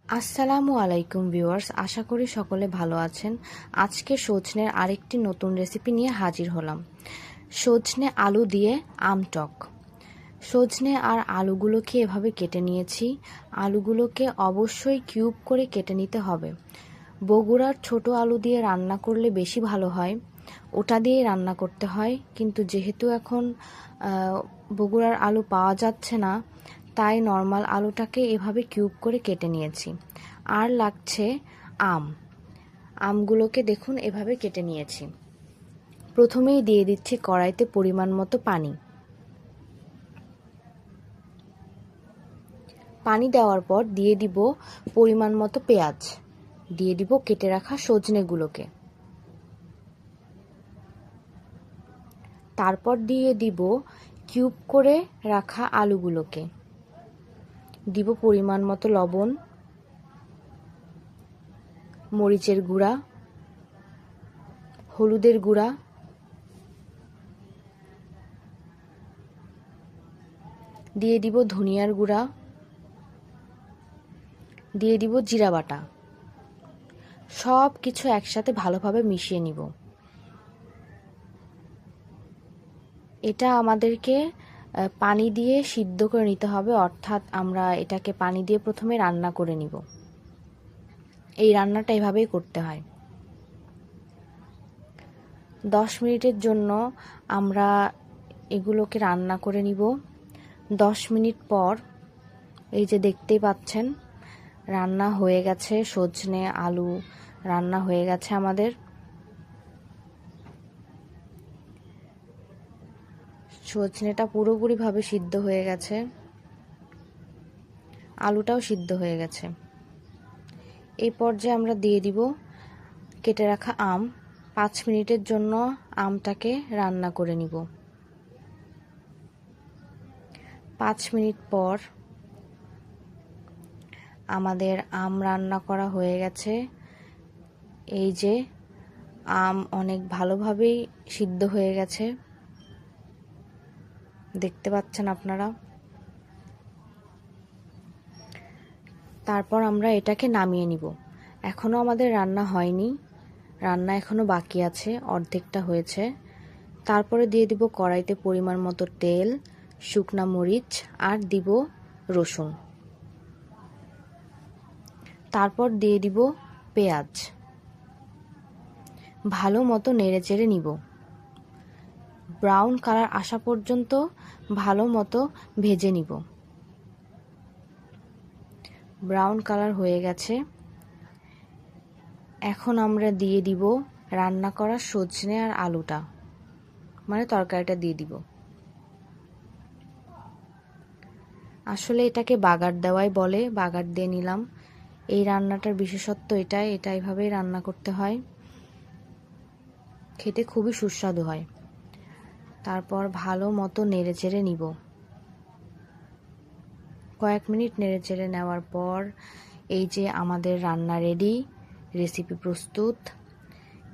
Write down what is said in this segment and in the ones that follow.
আসসালামু আলাইকুম ভিউয়ার্স, আশা করি সকলে ভালো আছেন। আজকে সজনের আরেকটি নতুন রেসিপি নিয়ে হাজির হলাম। সজনে আলু দিয়ে আমটক। সজনে আর আলুগুলোকে এভাবে কেটে নিয়েছি। আলুগুলোকে অবশ্যই কিউব করে কেটে নিতে হবে। বগুড়ার ছোট আলু দিয়ে রান্না করলে বেশি ভালো হয়, ওটা দিয়েই রান্না করতে হয়। কিন্তু যেহেতু এখন বগুড়ার আলু পাওয়া যাচ্ছে না, তাই নর্মাল আলুটাকে এভাবে কিউব করে কেটে নিয়েছি। আর লাগছে আমগুলোকে দেখুন এভাবে কেটে নিয়েছি। প্রথমেই দিয়ে দিচ্ছি কড়াইতে পরিমাণ মতো পানি। পানি দেওয়ার পর দিয়ে দিব পরিমাণ মতো পেঁয়াজ, দিয়ে দিব কেটে রাখা সজনেগুলোকে, তারপর দিয়ে দিব কিউব করে রাখা আলুগুলোকে, দিব পরিমাণ মতো লবণ, মরিচের গুঁড়া, হলুদের গুঁড়া, দিয়ে দিব ধনিয়ার গুঁড়া, দিয়ে দিব জিরা বাটা। সব কিছু একসাথে ভালোভাবে মিশিয়ে নিব। এটা আমাদেরকে পানি দিয়ে সিদ্ধ করে নিতে হবে, অর্থাৎ আমরা এটাকে পানি দিয়ে প্রথমে রান্না করে নিব। এই রান্নাটা এভাবেই করতে হয়। 10 মিনিটের জন্য আমরা এগুলোকে রান্না করে নিব। 10 মিনিট পর এই যে দেখতেই পাচ্ছেন রান্না হয়ে গেছে, সজনে আলু রান্না হয়ে গেছে আমাদের। সজনেটা পুরোপুরিভাবে সিদ্ধ হয়ে গেছে, আলুটাও সিদ্ধ হয়ে গেছে। এই পর্যায়ে আমরা দিয়ে দিব কেটে রাখা আম। 5 মিনিটের জন্য আমটাকে রান্না করে নিব। 5 মিনিট পর আমাদের আম রান্না করা হয়ে গেছে। এই যে আম অনেক ভালোভাবেই সিদ্ধ হয়ে গেছে, দেখতে পাচ্ছেন আপনারা। তারপর আমরা এটাকে নামিয়ে নিব। এখনও আমাদের রান্না হয়নি, রান্না এখনও বাকি আছে, অর্ধেকটা হয়েছে। তারপরে দিয়ে দিব কড়াইতে পরিমাণ মতো তেল, শুকনা মরিচ আর দিব রসুন। তারপর দিয়ে দিব পেঁয়াজ। ভালো মতো নেড়ে চেড়ে নিব। ব্রাউন কালার আসা পর্যন্ত ভালো মতো ভেজে নিব। ব্রাউন কালার হয়ে গেছে। এখন আমরা দিয়ে দিব রান্না করা সজনে আর আলুটা, মানে তরকারিটা দিয়ে দিব। আসলে এটাকে বাগার দেওয়াই বলে, বাগার দিয়ে নিলাম। এই রান্নাটার বিশেষত্ব এটাই, এটা এভাবেই রান্না করতে হয়, খেতে খুবই সুস্বাদু হয়। তারপর ভালো মতো নেড়ে চেড়ে নিব। কয়েক মিনিট নেড়ে চেড়ে নেওয়ার পর এই যে আমাদের রান্না রেডি, রেসিপি প্রস্তুত।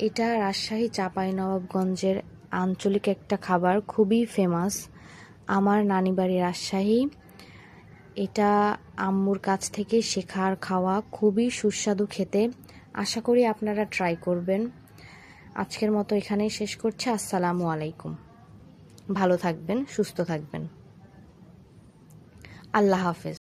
এটা রাজশাহী চাঁপাইনবাবগঞ্জের আঞ্চলিক একটা খাবার, খুবই ফেমাস। আমার নানি বাড়ি রাজশাহী। এটা আম্মুর কাছ থেকে শেখার খাওয়া, খুবই সুস্বাদু খেতে। আশা করি আপনারা ট্রাই করবেন। আজকের মতো এখানেই শেষ করছি। আসসালামু আলাইকুম। ভালো থাকবেন, সুস্থ থাকবেন। আল্লাহ হাফেজ।